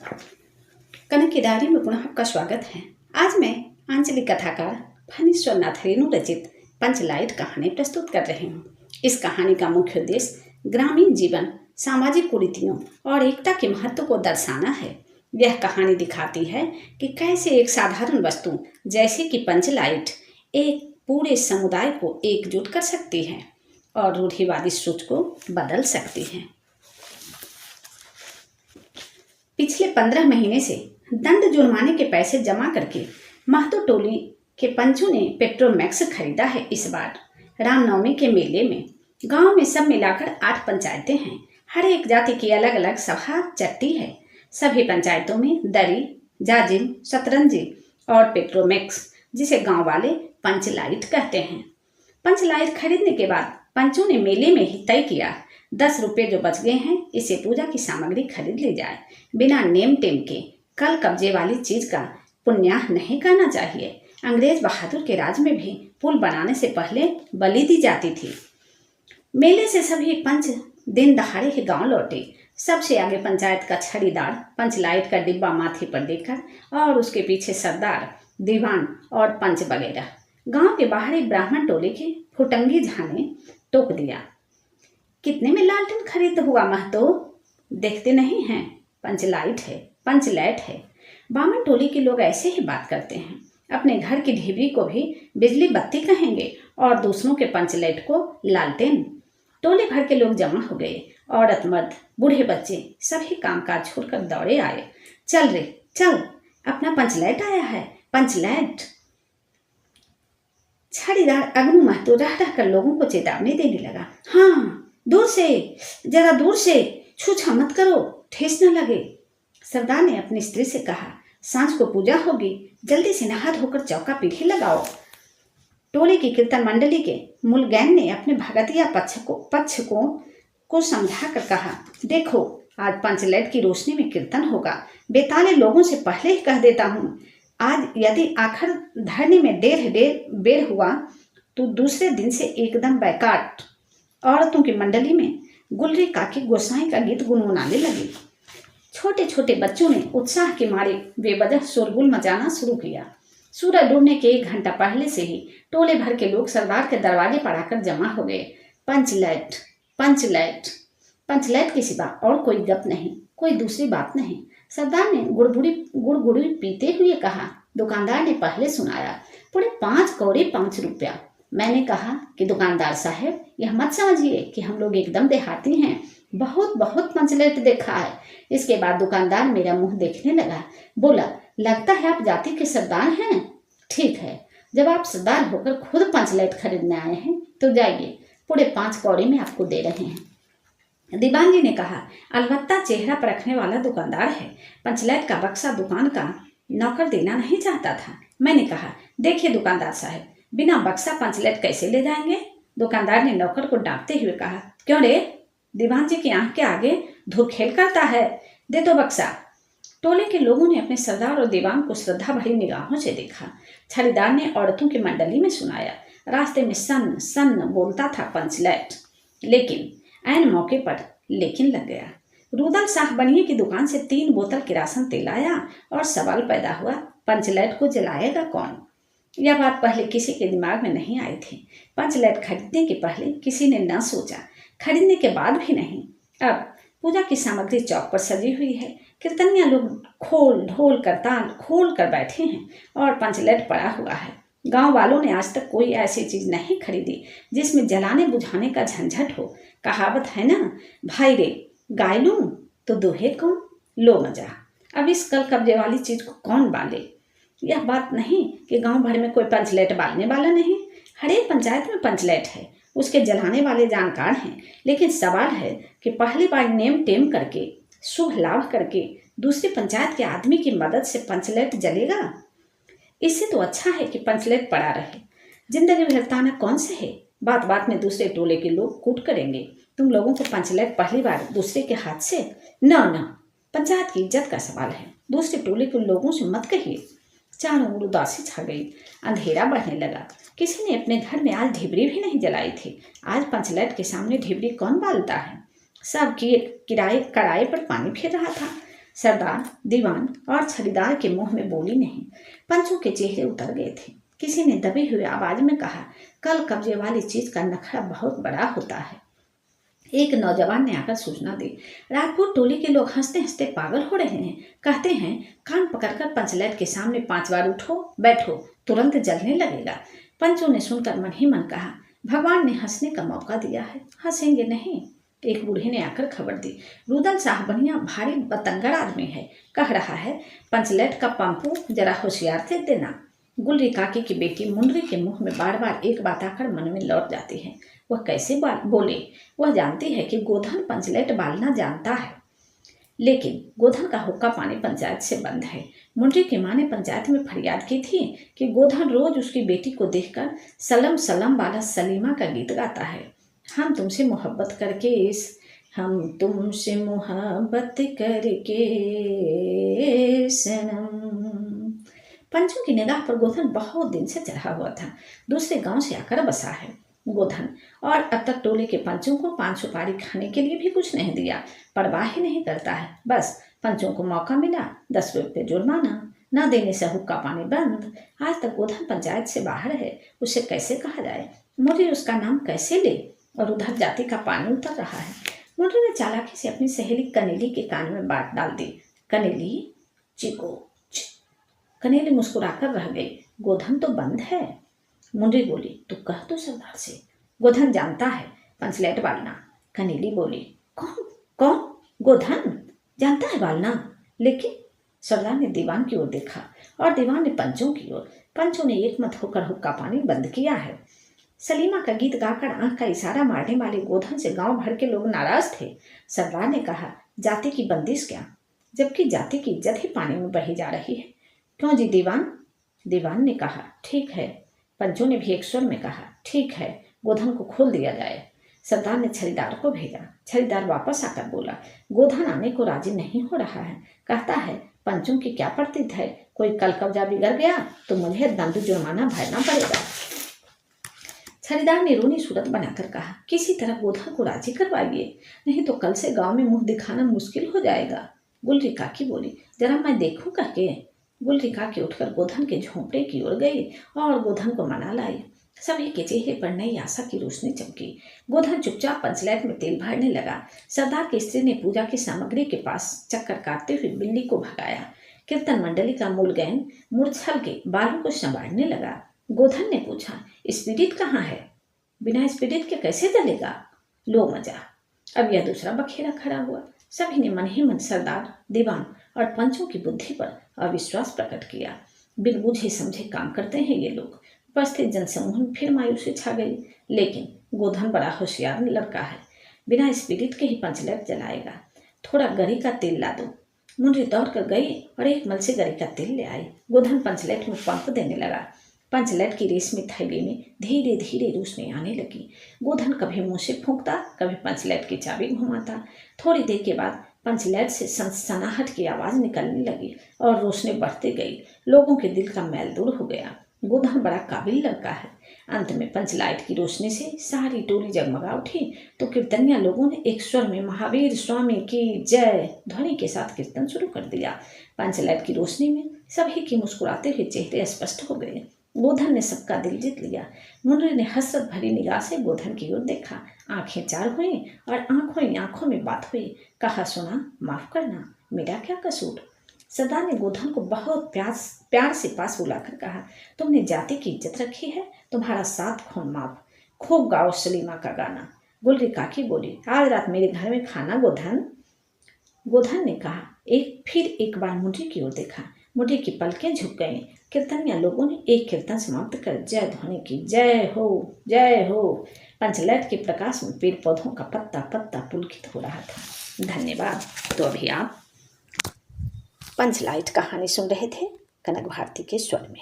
कनक की डायरी में पुनः आपका स्वागत है। आज मैं आंचलिक कथाकार फणीश्वर नाथ रेणु रचित पंचलाइट कहानी प्रस्तुत कर रही हूँ। इस कहानी का मुख्य उद्देश्य ग्रामीण जीवन, सामाजिक कुरीतियों और एकता के महत्व को दर्शाना है। यह कहानी दिखाती है कि कैसे एक साधारण वस्तु जैसे कि पंचलाइट एक पूरे समुदाय को एकजुट कर सकती है और रूढ़िवादी सोच को बदल सकती है। पिछले 15 महीने से दंड जुर्माने के पैसे जमा करके महतो टोली के पंचों ने पेट्रोमैक्स खरीदा है। इस बार रामनवमी के मेले में गांव में सब मिलाकर 8 पंचायतें हैं। हर एक जाति की अलग अलग सभा चट्टी है। सभी पंचायतों में दरी, जाजिम, शतरंजी और पेट्रोमैक्स, जिसे गांव वाले पंचलाइट कहते हैं। पंचलाइट खरीदने के बाद पंचों ने मेले में ही तय किया 10 रुपये जो बच गए हैं इसे पूजा की सामग्री खरीद ली जाए। बिना नेम टेम के कल कब्जे वाली चीज का पुण्याह नहीं करना चाहिए। अंग्रेज बहादुर के राज में भी पुल बनाने से पहले बलि दी जाती थी। मेले से सभी पंच दिन दहाड़े ही गांव लौटे। सबसे आगे पंचायत का छड़ीदार पंचलाइट का डिब्बा माथे पर देकर और उसके पीछे सरदार, दीवान और पंच वगैरह। गांव के बाहरी ब्राह्मण टोले के फुटंगी झा ने टोक दिया, कितने में लालटेन खरीद हुआ महतो? देखते नहीं हैं, पंचलाइट है। बामन टोली के लोग ऐसे ही बात करते हैं। अपने घर की ढिबरी को भी बिजली बत्ती कहेंगे और दूसरों के पंचलाइट को लालटेन। टोले भर के लोग जमा हो गए। औरत मर्द, बूढ़े बच्चे सभी कामकाज छोड़कर दौड़े आए। चल रे चल, अपना पंचलाइट आया है, पंचलाइट। छड़ीदार अग्नू महतो रह रह कर लोगों को चेतावनी देने लगा। हाँ, दूर से, जरा दूर से, छूछा मत करो, ठेस न लगे। सरदार ने अपनी स्त्री से कहा, सांझ को पूजा होगी, जल्दी से नहा धोकर चौका पीढ़ी लगाओ। टोले की कीर्तन मंडली के मुलगैन ने अपने भगतिया पक्ष को समझा कर कहा, देखो आज पंचलाइट की रोशनी में कीर्तन होगा। बेताले लोगों से पहले ही कह देता हूँ, आज यदि आखिर धरने में डेढ़ बेर हुआ तो दूसरे दिन से एकदम बैकाट। औरतों की मंडली में गुलरी काकी गोसाई का गीत गुनगुनाने लगी। छोटे छोटे बच्चों ने उत्साह के मारे बेवजह शोरगुल मचाना शुरू किया। सूरज डूबने के 1 घंटा पहले से ही टोले भर के लोग सरदार के दरवाजे पर आकर जमा हो गए। पंचलाइट, पंचलाइट, पंचलाइट के सिवा और कोई गप नहीं, कोई दूसरी बात नहीं। सरदार ने गुड़गुड़ी पीते हुए कहा। दुकानदार ने पहले सुनाया, पूरे 5 कौड़ी 5 रुपया। मैंने कहा कि दुकानदार साहब, यह मत समझिए कि हम लोग एकदम देहाती हैं, बहुत बहुत पंचलाइट देखा है। इसके बाद दुकानदार मेरा मुंह देखने लगा, बोला, लगता है आप जाति के सरदार हैं। ठीक है, जब आप सरदार होकर खुद पंचलाइट खरीदने आए हैं तो जाइए, पूरे 5 कौड़ी में आपको दे रहे हैं। दीवान जी ने कहा, अलबत्ता चेहरा परखने वाला दुकानदार है। पंचलाइट का बक्सा दुकान का नौकर देना नहीं चाहता था। मैंने कहा, देखिए दुकानदार साहब, बिना बक्सा पंचलाइट कैसे ले जाएंगे? दुकानदार ने नौकर को डांटते हुए कहा, क्यों रे, दीवान जी की आंख के आगे धूर्खेल करता है, दे दो बक्सा। टोले के लोगों ने अपने सरदार और दीवान को श्रद्धा भरी निगाहों से देखा। छड़ीदार ने औरतों की मंडली में सुनाया। रास्ते में सन सन बोलता था पंचलाइट, लेकिन ऐन मौके पर लेकिन लग गया। रुदल शाह बनिए की दुकान से 3 बोतल किरासन तेल आया और सवाल पैदा हुआ, पंचलाइट को जलाएगा कौन? यह बात पहले किसी के दिमाग में नहीं आई थी। पंचलाइट खरीदने के पहले किसी ने न सोचा, खरीदने के बाद भी नहीं। अब पूजा की सामग्री चौक पर सजी हुई है। कीर्तनिया लोग खोल ढोल करताल खोल कर बैठे हैं और पंचलाइट पड़ा हुआ है। गांव वालों ने आज तक कोई ऐसी चीज नहीं खरीदी जिसमें जलाने बुझाने का झंझट हो। कहावत है ना, भाई रे गाय लूं तो दोहे कौन, लो मजा। अब इस कल कब्जे वाली चीज को कौन बाले? यह बात नहीं कि गांव भर में कोई पंचलाइट बालने वाला नहीं। हर एक पंचायत में पंचलाइट है, उसके जलाने वाले जानकार हैं। लेकिन सवाल है कि पहली बार नेम टेम करके, शुभ लाभ करके दूसरी पंचायत के आदमी की मदद से पंचलाइट जलेगा? इससे तो अच्छा है कि पंचलाइट पड़ा रहे। जिंदगी भर ताना कौन से है? बात बात में दूसरे टोले के लोग कूट करेंगे, तुम लोगों को पंचलाइट पहली बार दूसरे के हाथ से? न, पंचायत की इज्जत का सवाल है, दूसरे टोले के लोगों से मत कहिए। चारों ओर उदासी छा गई। अंधेरा बढ़ने लगा। किसी ने अपने घर में आज ढिबरी भी नहीं जलाई थी। आज पंचलाइट के सामने ढिबरी कौन बालता है? सब कड़ाई पर पानी फिर रहा था। सरदार, दीवान और छड़ीदार के मुंह में बोली नहीं। पंचों के चेहरे उतर गए थे। किसी ने दबी हुई आवाज में कहा, कल कब्जे वाली चीज का नखरा बहुत बड़ा होता है। एक नौजवान ने आकर सूचना दी, राजपूत टोली के लोग हंसते हंसते पागल हो रहे हैं। कहते हैं कान पकड़कर पंचलैट के सामने 5 बार उठो बैठो, तुरंत जलने लगेगा। पंचों ने सुनकर मन ही मन कहा, भगवान ने हंसने का मौका दिया है, हंसेंगे नहीं। एक बूढ़े ने आकर खबर दी, रुदल साहब बढ़िया भारी बतंगड़ आदमी है, कह रहा है पंचलैट का पंपू जरा होशियार से देना। गुलरी काकी की बेटी मुंडरी के मुंह में बार बार एक बात आकर मन में लौट जाती है। वह कैसे बोले? वह जानती है कि गोधन पंचलैट बालना जानता है, लेकिन गोधन का हुक्का पानी पंचायत से बंद है। मुंडरी की माँ ने पंचायत में फरियाद की थी कि गोधन रोज उसकी बेटी को देखकर सलम सलम वाला सलीमा का गीत गाता है। हम तुमसे मोहब्बत करके सनम। पंचों की निगाह पर गोधन बहुत दिन से चढ़ा हुआ था। दूसरे गांव से आकर बसा है गोधन, और अब तक टोले के पंचों को 5 सुपारी खाने के लिए भी कुछ नहीं दिया। परवाह ही नहीं करता है। बस पंचों को मौका मिला 10 रुपये जुर्माना, न देने से हुक्का पानी बंद। आज तक गोधन पंचायत से बाहर है, उसे कैसे कहा जाए? मुझे उसका नाम कैसे ले? और उधर जाति का पानी उतर रहा है। मुंडरी ने चालाकी से अपनी सहेली कनेली के कान में बात डाल दी, कनेली चिको। कनेली मुस्कुराकर रह गई। गोधन तो बंद है। मुंडरी बोली, तू कह तो सरदार से, गोधन जानता है पंचलैट बालना। कनेली बोली, कौन? गोधन जानता है बालना? लेकिन सरदार ने दीवान की ओर देखा और दीवान ने पंचों की ओर। पंचों ने एकमत होकर हुक्का पानी बंद किया है। सलीमा का गीत गाकर आंख का इशारा मारने वाले गोधन से गांव भर के लोग नाराज थे। सरदार ने कहा, जाति की बंदिश क्या, जबकि जाति की इज्जत ही पानी में बही जा रही है। क्यों जी दीवान? दीवान ने कहा, ठीक है। पंचों ने भी एक स्वर में कहा, ठीक है, गोधन को खोल दिया जाए। सरदार ने छड़ीदार को भेजा। छड़ीदार वापस आकर बोला, गोधन आने को राजी नहीं हो रहा है, कहता है पंचों की क्या पड़तीत है, कोई कल कब्जा बिगड़ गया तो मुझे दंड जुर्माना भरना पड़ेगा। छड़ीदार ने रोनी सूरत बनाकर कहा, किसी तरह गोधन को राजी करवाइए, नहीं तो कल से गांव में मुंह दिखाना मुश्किल हो जाएगा। गुलरी काकी बोली, जरा मैं देखूं करके। गुलरी काकी उठकर गोधन के झोंपड़े की ओर गई और गोधन को मना लाई। सभी के चेहरे पर नई आशा की रोशनी चमकी। गोधन चुपचाप पंचलैट में तेल भरने लगा। सरदार की स्त्री ने पूजा की सामग्री के पास चक्कर काटते हुए बिल्ली को भगाया। कीर्तन मंडली का मूल गैंग मूर्छल के बालों को संवारने लगा। गोधन ने पूछा, स्पिरिट कहाँ है? बिना स्पिरिट के कैसे जलेगा? लो मजा। अब यह दूसरा बखेरा खड़ा हुआ। सभी ने मन ही मन सरदार, दीवान और पंचों की बुद्धि पर अविश्वास प्रकट किया। बिन बुझे समझे काम करते हैं ये लोग। उपस्थित जनसमूह में फिर मायूसी छा गई। लेकिन गोधन बड़ा होशियार लड़का है, बिना स्पिरिट के ही पंचलैट जलाएगा। थोड़ा गरी का तेल ला दो। मुंडरी दौड़ कर गई और एक मल से गरी का तेल ले आई। गोधन पंचलैट में पंप देने लगा। पंचलैट की रेशमी थैली में धीरे धीरे रोशनी आने लगी। गोधन कभी मुंह से फूंकता, कभी पंचलैट की चाबी घुमाता। थोड़ी देर के बाद पंचलैट से सनसनाहट की आवाज निकलने लगी और रोशनी बढ़ती गई। लोगों के दिल का मैल दूर हो गया। गोधन बड़ा काबिल लड़का है। अंत में पंचलाइट की रोशनी से सारी टोली जगमगा उठी तो कीर्तनिया लोगों ने एक स्वर में महावीर स्वामी की जय ध्वनि के साथ कीर्तन शुरू कर दिया। पंचलाइट की रोशनी में सभी की मुस्कुराते हुए चेहरे स्पष्ट हो गए। गोधन ने सबका दिल जीत लिया। मुंडरी ने हसरत भरी निगाह से गोधन की ओर देखा। आंखें चार हुई और आंखों ही आंखों में बात हुई। कहा, सुना, माफ करना, मेरा क्या कसूर? सरदार ने गोधन को बहुत प्यार से पास बुलाकर कहा, तुमने जाति की इज्जत रखी है, तुम्हारा 7 खून माफ। खूब गाओ सलीमा का गाना। गुलरी काकी बोली, आज रात मेरे घर में खाना गोधन। गोधन ने कहा। फिर एक बार मुंडरी की ओर देखा। मुंडरी की पलकें झुक गईं। कीर्तनिया लोगों ने एक कीर्तन समाप्त कर जय ध्वनि की। जय हो, जय हो। पंचलैट के प्रकाश में पेड़ पौधों का पत्ता पत्ता पुलकित हो रहा था। धन्यवाद। तो अभी आप पंचलाइट कहानी सुन रहे थे कनक भारती के स्वर में।